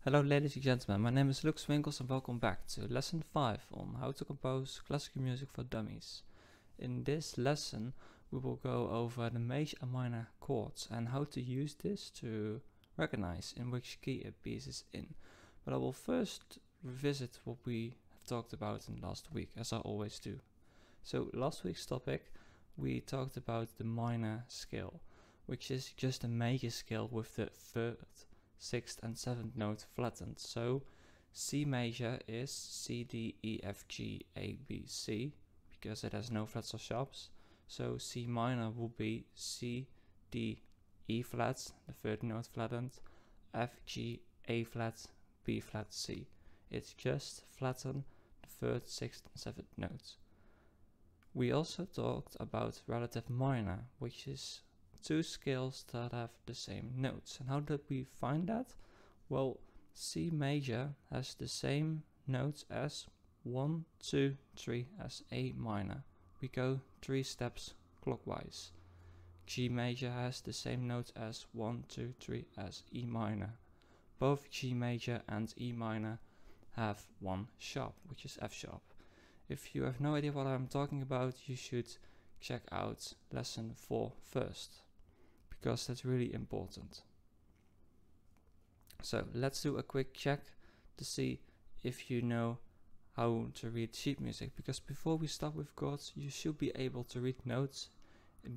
Hello ladies and gentlemen, my name is Luuk Swinkels and welcome back to lesson 5 on how to compose classical music for dummies. In this lesson we will go over the major and minor chords and how to use this to recognize in which key a piece is in. But I will first revisit what we have talked about in last week, as I always do. So last week's topic we talked about the minor scale, which is just a major scale with the 3rd, 6th and 7th note flattened. So C major is C, D, E, F, G, A, B, C, because it has no flats or sharps. So C minor will be C, D, E flat, the 3rd note flattened, F, G, A flat, B flat, C. It's just flatten the 3rd, 6th and 7th notes. We also talked about relative minor, which is two scales that have the same notes. And how did we find that? Well, C major has the same notes as 1, 2, 3 as A minor. We go 3 steps clockwise. G major has the same notes as 1, 2, 3 as E minor. Both G major and E minor have one sharp, which is F sharp. If you have no idea what I'm talking about, you should check out lesson 4 first, because that's really important. So let's do a quick check to see if you know how to read sheet music, because before we start with chords you should be able to read notes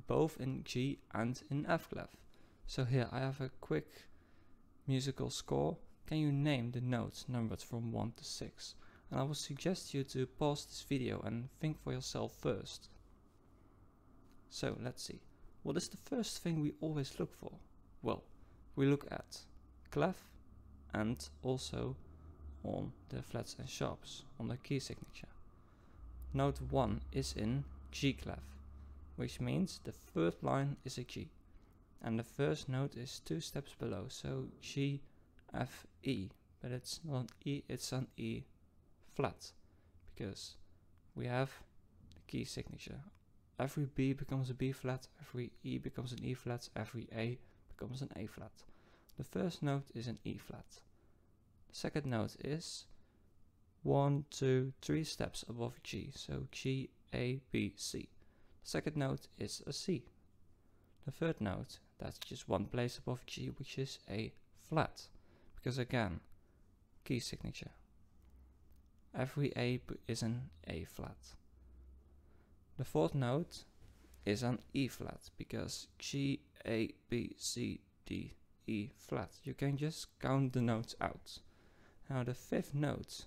both in G and in F clef. So here I have a quick musical score. Can you name the notes numbered from 1 to 6? And I will suggest you to pause this video and think for yourself first. So let's see. What is the first thing we always look for? Well, we look at clef and also on the flats and sharps on the key signature. Note 1 is in G clef, which means the 3rd line is a G. And the first note is 2 steps below, so G, F, E. But it's not an E, it's an E flat, because we have the key signature. Every B becomes a B flat, every E becomes an E flat, every A becomes an A flat. The first note is an E flat. The second note is 1, 2, 3 steps above G, so G, A, B, C. The second note is a C. The third note, that's just one place above G, which is A flat, because again, key signature. Every A is an A flat. The 4th note is an E flat, because G, A, B, C, D, E flat. You can just count the notes out. Now the 5th note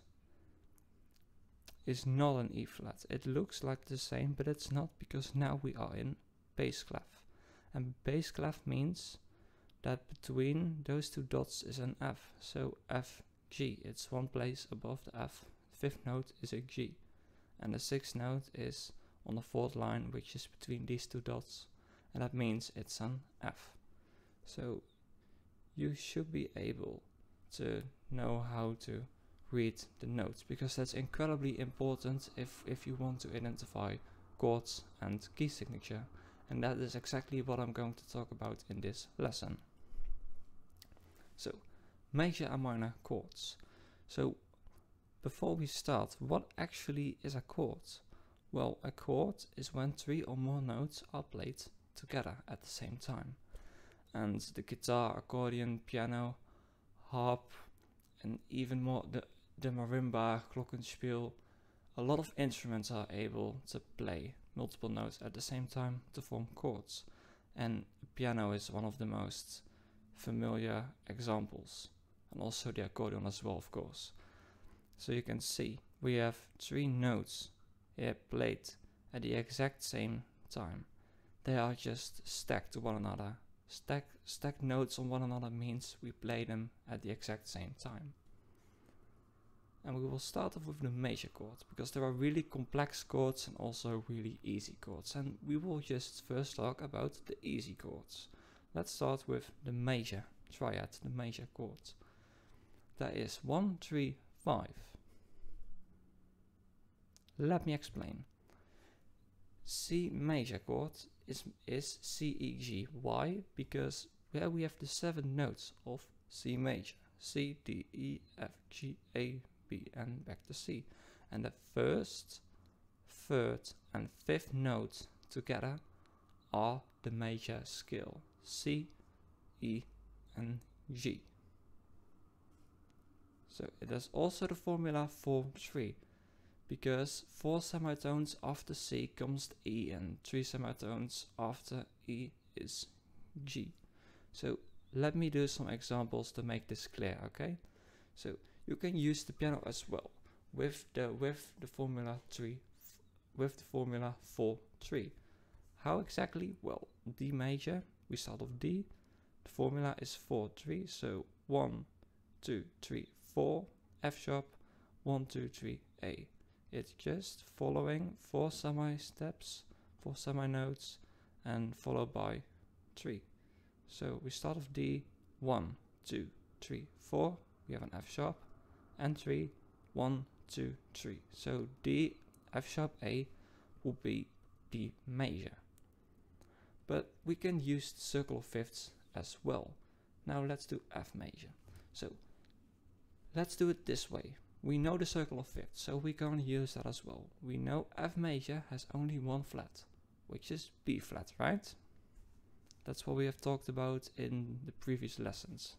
is not an E flat. It looks like the same, but it's not, because now we are in bass clef. And bass clef means that between those 2 dots is an F. So F, G, it's one place above the F. The 5th note is a G. And the 6th note is on the 4th line, which is between these 2 dots, and that means it's an F. So you should be able to know how to read the notes, because that's incredibly important if you want to identify chords and key signature, and that is exactly what I'm going to talk about in this lesson. So major and minor chords. So before we start, what actually is a chord? Well, a chord is when 3 or more notes are played together at the same time. And the guitar, accordion, piano, harp, and even more the marimba, glockenspiel, a lot of instruments are able to play multiple notes at the same time to form chords. And piano is one of the most familiar examples, and also the accordion as well, of course. So you can see we have 3 notes here played at the exact same time. They are just stacked to one another. Stacked notes on one another means we play them at the exact same time. And we will start off with the major chords, because there are really complex chords and also really easy chords. And we will just first talk about the easy chords. Let's start with the major triad, the major chords. That is 1, 3, 5. Let me explain. C major chord is C, E, G. Why? Because there we have the 7 notes of C major. C, D, E, F, G, A, B, and back to C. And the first, third, and fifth note together are the major scale, C, E, and G. So it is also the formula for 3, because 4 semitones after C comes E, and 3 semitones after E is G. So let me do some examples to make this clear, okay? So you can use the piano as well with the formula 3, with the formula 4-3. How exactly? Well, D major, we start off D. The formula is 4-3, so 1, 2, 3, 4. F sharp, 1, 2, 3, A. It's just following 4 semi-steps, 4 semi-notes, and followed by 3. So we start off D, 1, 2, 3, 4. We have an F sharp, and 3, 1, 2, 3. So D, F sharp, A will be D major. But we can use the circle of fifths as well. Now let's do F major. So let's do it this way. We know the circle of fifths, so we're going to use that as well. We know F major has only one flat, which is B flat, right? That's what we have talked about in the previous lessons.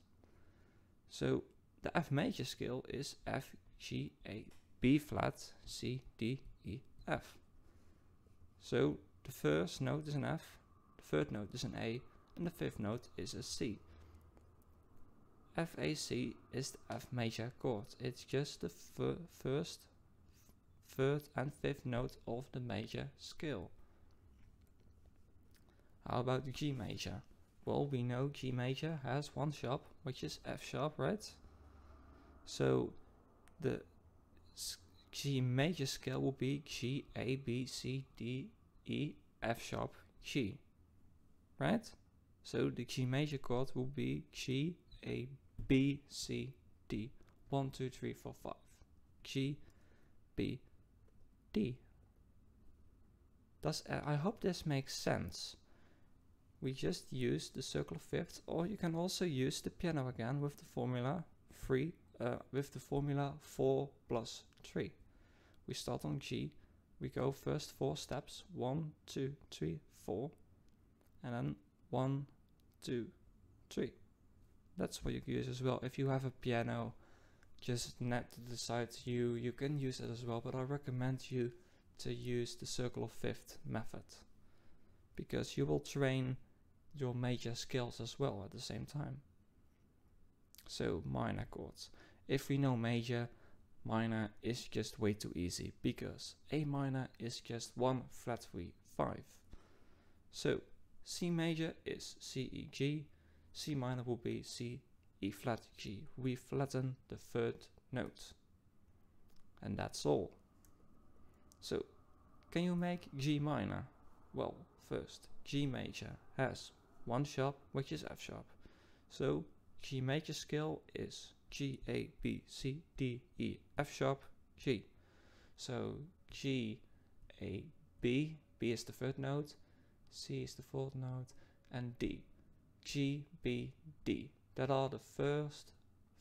So the F major scale is F, G, A, B flat, C, D, E, F. So the first note is an F, the third note is an A, and the fifth note is a C. FAC is the F major chord. It's just the first, third, and fifth note of the major scale. How about the G major? Well, we know G major has one sharp, which is F sharp, right? So the G major scale will be G, A, B, C, D, E, F sharp, G, right? So the G major chord will be G, A, B, C, D, 1, 2, 3, 4, 5, G, B, D. I hope this makes sense. We just use the circle of fifths, or you can also use the piano again with the formula 4 plus 3. We start on G, we go first 4 steps, 1, 2, 3, 4, and then 1, 2, 3. That's what you can use as well. If you have a piano just net to the side, you can use it as well, but I recommend you to use the circle of fifth method, because you will train your major scales as well at the same time. So minor chords. If we know major, minor is just way too easy, because A minor is just 1 flat 3, 5. So C major is C, E, G. C minor will be C, E flat, G. We flatten the third note. And that's all. So, can you make G minor? Well, first, G major has one sharp, which is F sharp. So, G major scale is G, A, B, C, D, E, F sharp, G. So, G, A, B, B is the third note, C is the fourth note, and D. G, B, D. That are the first,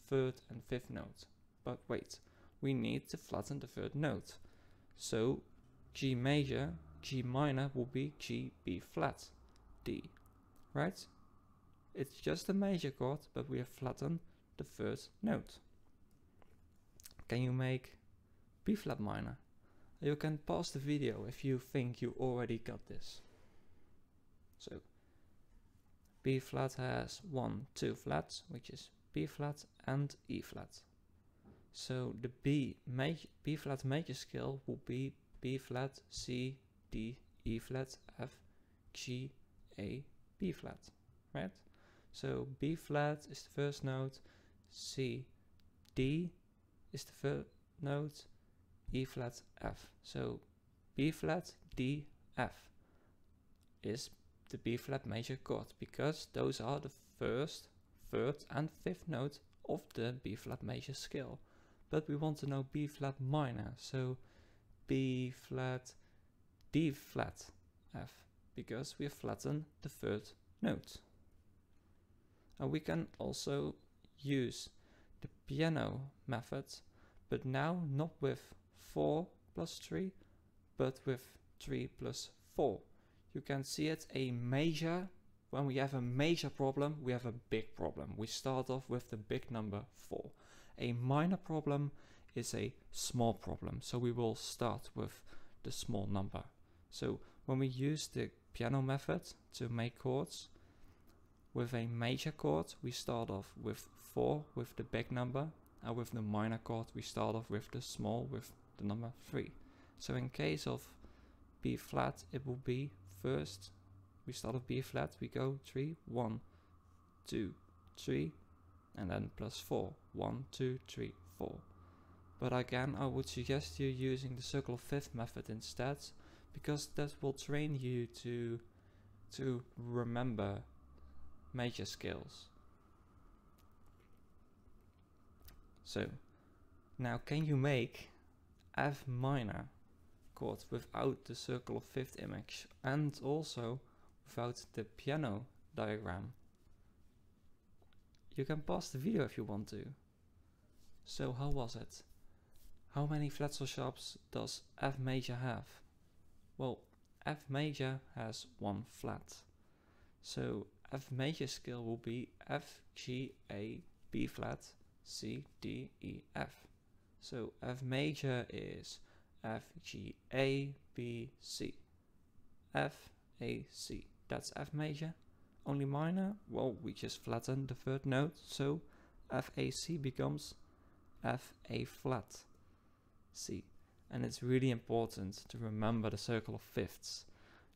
third, and fifth note. But wait, we need to flatten the third note. So G major, G minor will be G, B flat, D. Right? It's just a major chord, but we have flattened the third note. Can you make B flat minor? You can pause the video if you think you already got this. So B flat has 1, 2 flats, which is B flat and E flat. So the B flat major scale will be B flat, C, D, E flat, F, G, A, B flat, right? So B flat is the first note, C, D is the third note, E flat, F. So B flat, D, F is the B flat major chord, because those are the first, third, and fifth note of the B flat major scale. But we want to know B flat minor, so B flat, D flat, F, because we have flattened the third note. And we can also use piano method, but now not with 4 plus 3, but with 3 plus 4. You can see it a major. When we have a major problem, we have a big problem. We start off with the big number 4. A minor problem is a small problem, so we will start with the small number. So when we use the piano method to make chords, with a major chord we start off with 4 with the big number, and with the minor chord we start off with the small with the number 3. So in case of B flat, it will be first we start with B flat, we go 3, 1, 2, 3, and then plus 4, 1, 2, 3, 4. But again, I would suggest you using the circle of fifth method instead, because that will train you to remember major scales. So now, can you make F minor chord without the circle of fifth image and also without the piano diagram? You can pause the video if you want to. So how was it? How many flats or sharps does F major have? Well, F major has 1 flat. So F major scale will be F, G, A, B flat, C, D, E, F. So F major is F, G, A, B, C. F, A, C. That's F major. Only minor? Well, we just flatten the third note, so F, A, C becomes F, A flat, C. And it's really important to remember the circle of fifths.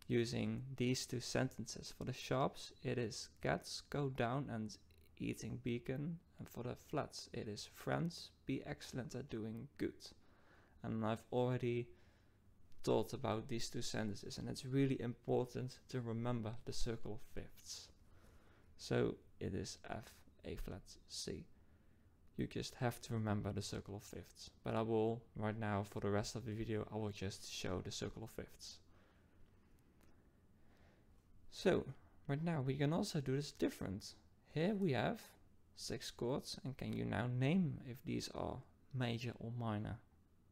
Using these two sentences. For the sharps, it is cats go down and eating bacon, and for the flats, it is friends be excellent at doing good. And I've already thought about these two sentences, and it's really important to remember the circle of fifths. So it is F, A flat, C. You just have to remember the circle of fifths. But I will, right now, for the rest of the video, I will just show the circle of fifths. So, right now we can also do this different. Here we have 6 chords, and can you now name if these are major or minor?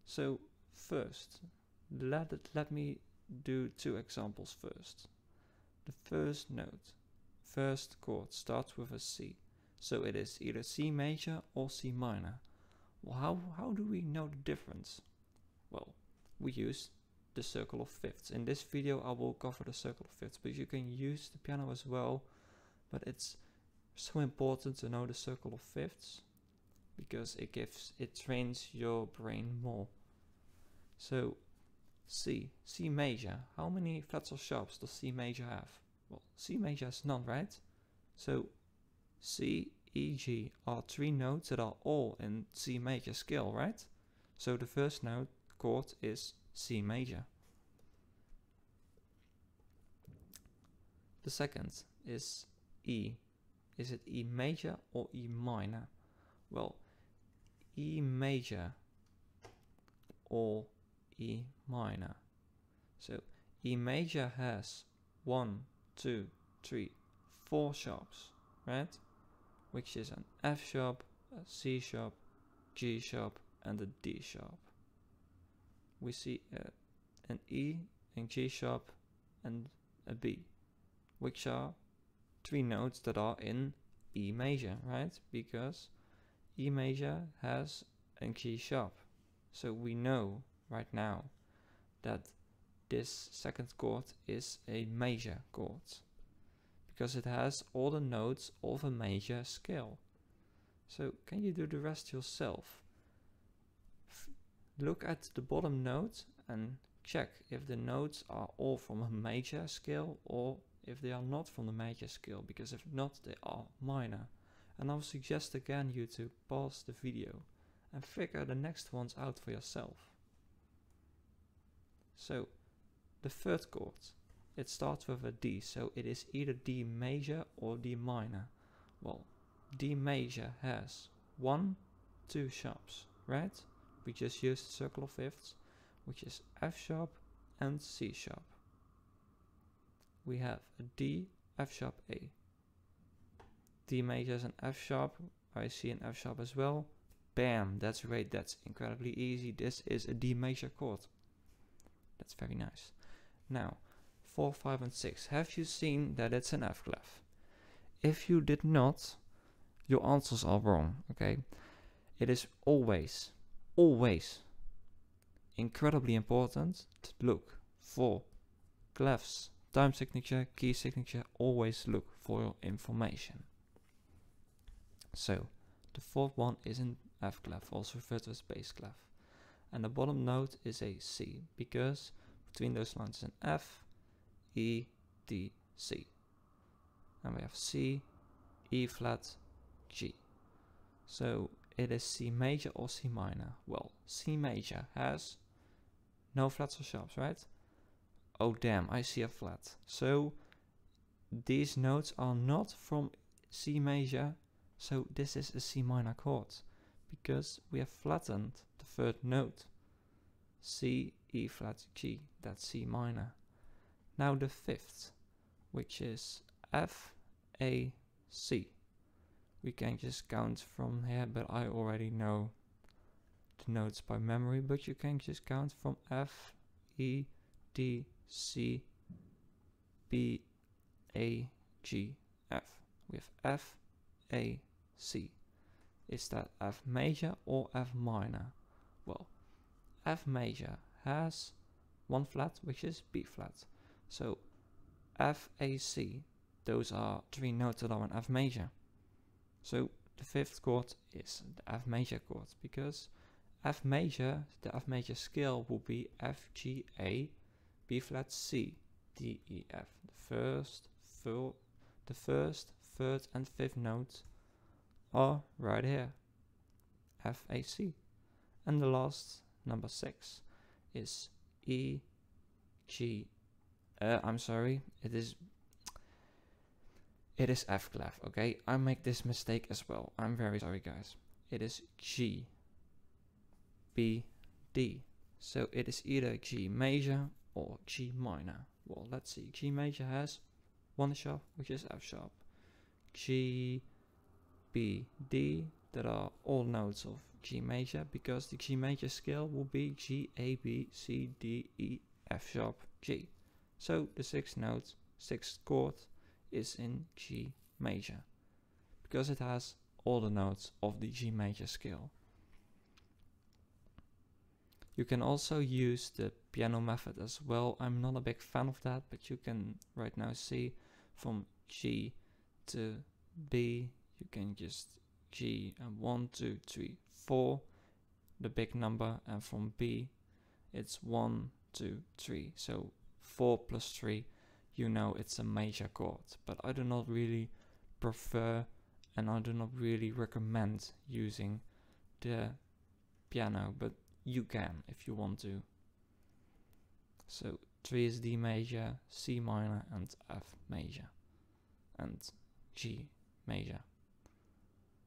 So first, let me do 2 examples first. The first note, first chord starts with a C. So it is either C major or C minor. Well, how do we know the difference? Well, we use the circle of fifths. In this video I will cover the circle of fifths, but you can use the piano as well. But it's so important to know the circle of fifths because it trains your brain more. So C major. How many flats or sharps does C major have? Well, C major has none, right? So C, E, G are 3 notes that are all in C major scale, right? So the first note chord is C major. The second is E. Is it E major or E minor? Well, E major or E minor. So E major has 1, 2, 3, 4 sharps, right? Which is an F sharp, a C sharp, G sharp, and a D sharp. We see an E, a G sharp, and a B, which are 3 notes that are in E major, right? Because E major has a G sharp. So we know right now that this second chord is a major chord because it has all the notes of a major scale. So can you do the rest yourself? Look at the bottom note and check if the notes are all from a major scale or if they are not from the major scale, because if not, they are minor. And I'll suggest again you to pause the video and figure the next ones out for yourself. So the third chord, it starts with a D, so it is either D major or D minor. Well, D major has 1, 2 sharps, right? We just used the circle of fifths, which is F sharp and C sharp. We have a D, F sharp, A. D major is an F sharp, I see an F sharp as well, Bam, that's great, that's incredibly easy. This is a D major chord. That's very nice. Now, 4, 5 and 6. Have you seen that it's an F clef? If you did not, your answers are wrong, okay? It is always, always incredibly important to look for clefs, time signature, key signature. Always look for your information. So, the fourth one is an F clef, also referred to as bass clef. And the bottom note is a C, because between those lines is an F, E, D, C. And we have C, E flat, G. So it is C major or C minor. Well, C major has no flats or sharps, right? Oh damn, I see a flat. So these notes are not from C major, so this is a C minor chord, because we have flattened the third note. C, E flat, G, that's C minor. Now the fifth, which is F, A, C. We can just count from here, but I already know the notes by memory, but you can just count from F, E, D, C, B, A, G, F. We have F, A, C. Is that F major or F minor? Well, F major has one flat, which is B flat. So F, A, C, those are three notes that are in F major. So the fifth chord is the F major chord, because F major, the F major scale will be F, G, A, B flat, C, D, E, F. The first, third and fifth notes are right here, F, A, C. And the last, number 6, is E, G, I'm sorry, it is F clef, okay? I make this mistake as well. I'm very sorry, guys. It is G, B, D. So it is either G major or G minor. Well, let's see. G major has one sharp, which is F sharp. G, B, D, that are all notes of G major, because the G major scale will be G, A, B, C, D, E, F sharp, G. So the sixth note, sixth chord, is in G major, because it has all the notes of the G major scale. You can also use the piano method as well. I'm not a big fan of that, but you can right now see from G to B, you can just G and 1, 2, 3, 4, the big number, and from B it's 1, 2, 3. So 4 plus 3, you know it's a major chord. But I do not really prefer, and I do not really recommend using the piano, but you can if you want to. So 3 is D major, C minor and F major and G major.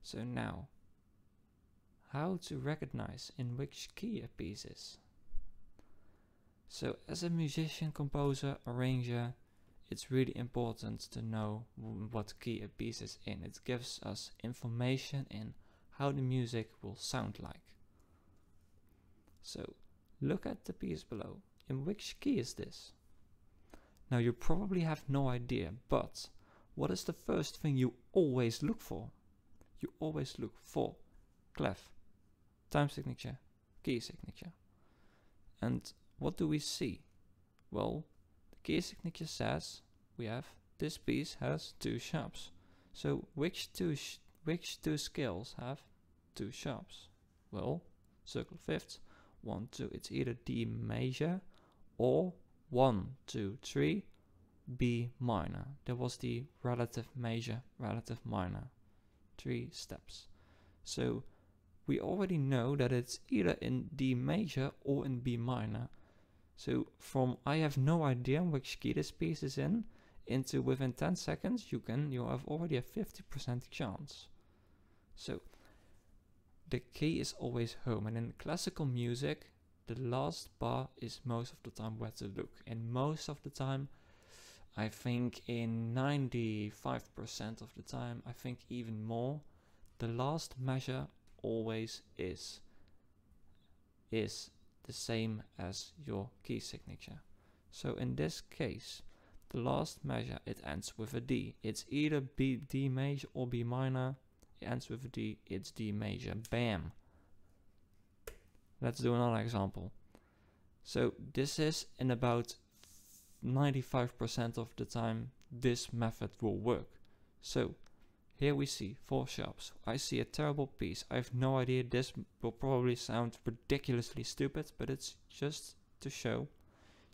So now, how to recognize in which key a piece is. So as a musician, composer, arranger, it's really important to know what key a piece is in. It gives us information in how the music will sound like. So look at the piece below. In which key is this? Now you probably have no idea, but what is the first thing you always look for? You always look for clef, time signature, key signature. And what do we see? Well, the key signature says we have this piece has 2 sharps. So which two scales have 2 sharps? Well, circle fifths, 1, 2, it's either D major or 1, 2, 3, B minor. That was the relative major, relative minor. 3 steps. So we already know that it's either in D major or in B minor. So from I have no idea which key this piece is in, into within 10 seconds you have already a 50% chance. So the key is always home, and in classical music the last bar is most of the time where to look. And most of the time, I think in 95% of the time, I think even more, the last measure always is the same as your key signature. So in this case, the last measure, it ends with a D. It's either D major or B minor. It ends with a D, it's D major. Bam! Let's do another example. So this is in about 95% of the time this method will work. So here we see 4 sharps. I see a terrible piece. I have no idea. This will probably sound ridiculously stupid, but it's just to show.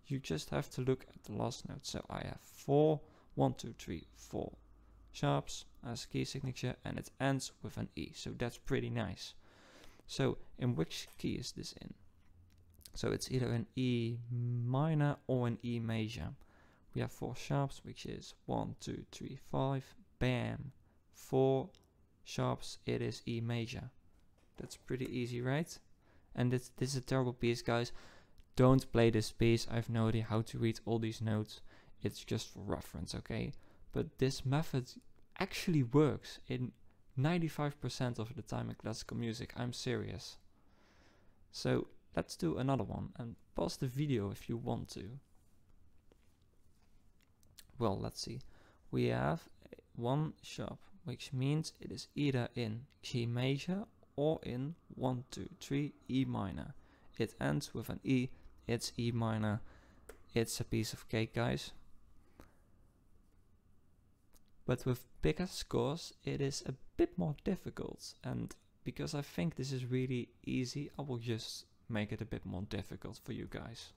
You just have to look at the last note. So I have 4, 1, 2, 3, 4 sharps as key signature, and it ends with an E. So that's pretty nice. So in which key is this in? So it's either an E minor or an E major. We have 4 sharps, which is 1, 2, 3, 5. Bam! 4 sharps, it is E major. That's pretty easy, right? And this is a terrible piece, guys. Don't play this piece. I have no idea how to read all these notes. It's just for reference, okay? But this method actually works in 95% of the time in classical music. I'm serious. So let's do another one and pause the video if you want to. Well, let's see. We have 1 sharp, which means it is either in G major or in 1, 2, 3 E minor. It ends with an E, it's E minor. It's a piece of cake, guys. But with bigger scores, it is a bit more difficult. And because I think this is really easy, I will just make it a bit more difficult for you guys.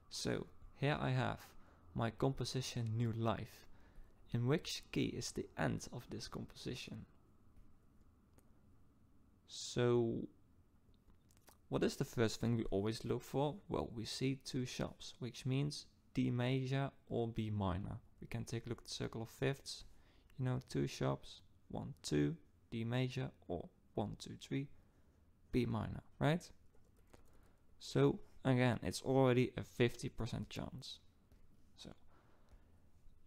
So here I have my composition New Life. In which key is the end of this composition? So what is the first thing we always look for? Well, we see 2 sharps, which means D major or B minor. We can take a look at the circle of fifths. You know, 2 sharps, 1, 2, D major, or 1, 2, 3, B minor, right? So again, it's already a 50% chance. So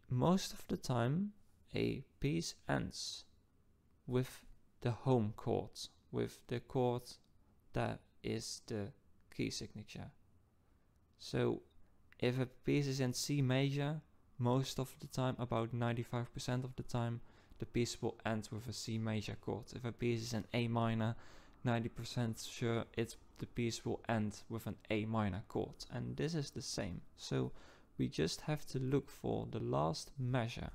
most of the time, a piece ends with the home chord, with the chord that is the key signature. So if a piece is in C major, most of the time, about 95% of the time, the piece will end with a C major chord. If a piece is in A minor, 90% sure the piece will end with an A minor chord. And this is the same. So we just have to look for the last measure.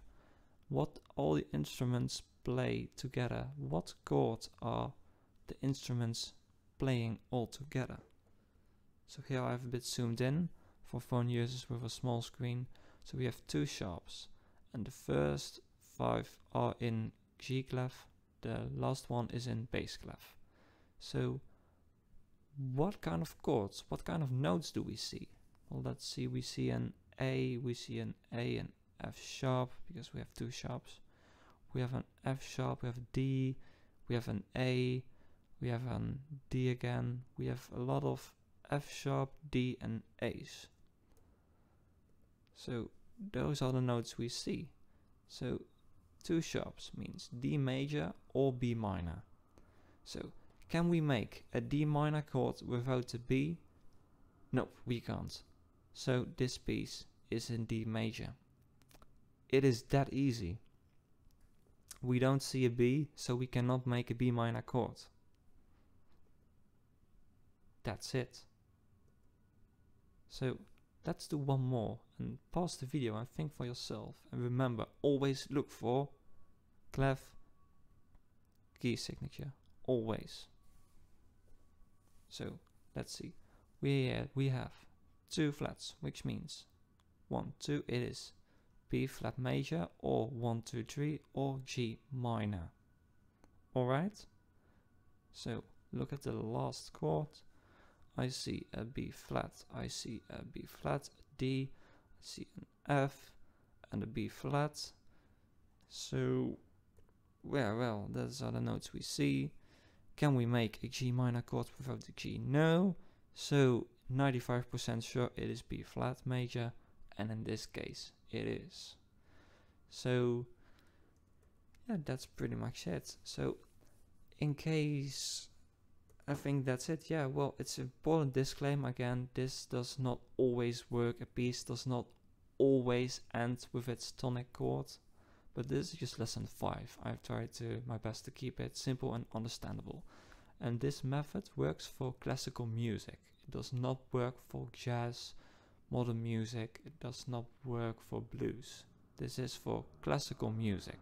What all the instruments play together. What chords are the instruments playing all together? So here I have a bit zoomed in for phone users with a small screen. So we have 2 sharps, and the first 5 are in G clef, the last one is in bass clef. So what kind of chords, what kind of notes do we see? Well, let's see, we see an A, and F sharp, because we have 2 sharps. We have an F sharp, we have a D, we have an A, we have an D again. We have a lot of F sharp, D and A's. So those are the notes we see. So 2 sharps means D major or B minor. So can we make a D minor chord without a B? No, we can't. So this piece is in D major. It is that easy. We don't see a B, so we cannot make a B minor chord. That's it. So let's do one more and pause the video and think for yourself. And remember, always look for clef key signature. Always. So let's see. We have 2 flats, which means 1, 2, it is B flat major or 1, 2, 3 or G minor. Alright? So look at the last chord. I see a B flat, I see a B flat, a D, I see an F and a B flat. So, well, those are the notes we see. Can we make a G minor chord without the G? No. So 95% sure it is B flat major, and in this case it is. So yeah, that's pretty much it. So in case I think that's it. Yeah, well, it's an important disclaimer again. This does not always work. A piece does not always end with its tonic chord. But this is just lesson 5. I've tried my best to keep it simple and understandable. And this method works for classical music. It does not work for jazz, modern music. It does not work for blues. This is for classical music.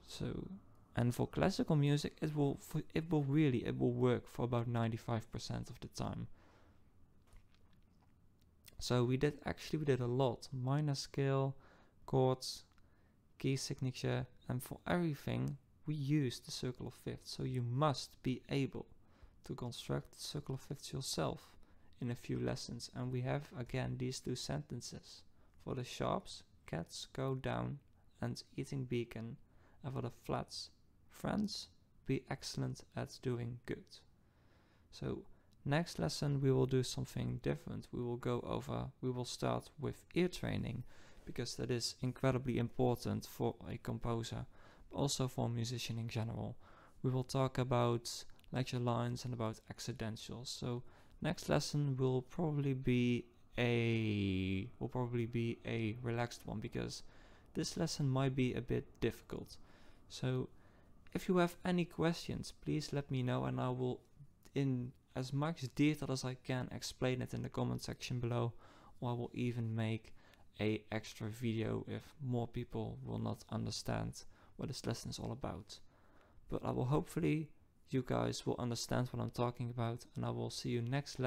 So, and for classical music, it will work for about 95% of the time. So we did a lot. Minor scale, chords, key signature, and for everything we use the circle of fifths. So you must be able to construct the circle of fifths yourself in a few lessons. And we have again these 2 sentences. For the sharps, cats go down and eating beacon. And for the flats, friends, be excellent at doing good. So next lesson we will do something different. We will start with ear training, because that is incredibly important for a composer, but also for a musician in general. We will talk about lecture lines and about accidentials. So next lesson will probably be a relaxed one, because this lesson might be a bit difficult. So if you have any questions, please let me know, and I will, in as much detail as I can, explain it in the comment section below, or I will even make a extra video if more people will not understand what this lesson is all about. But I will hopefully you guys will understand what I'm talking about, and I will see you next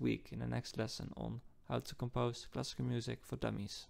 week in the next lesson on how to compose classical music for dummies.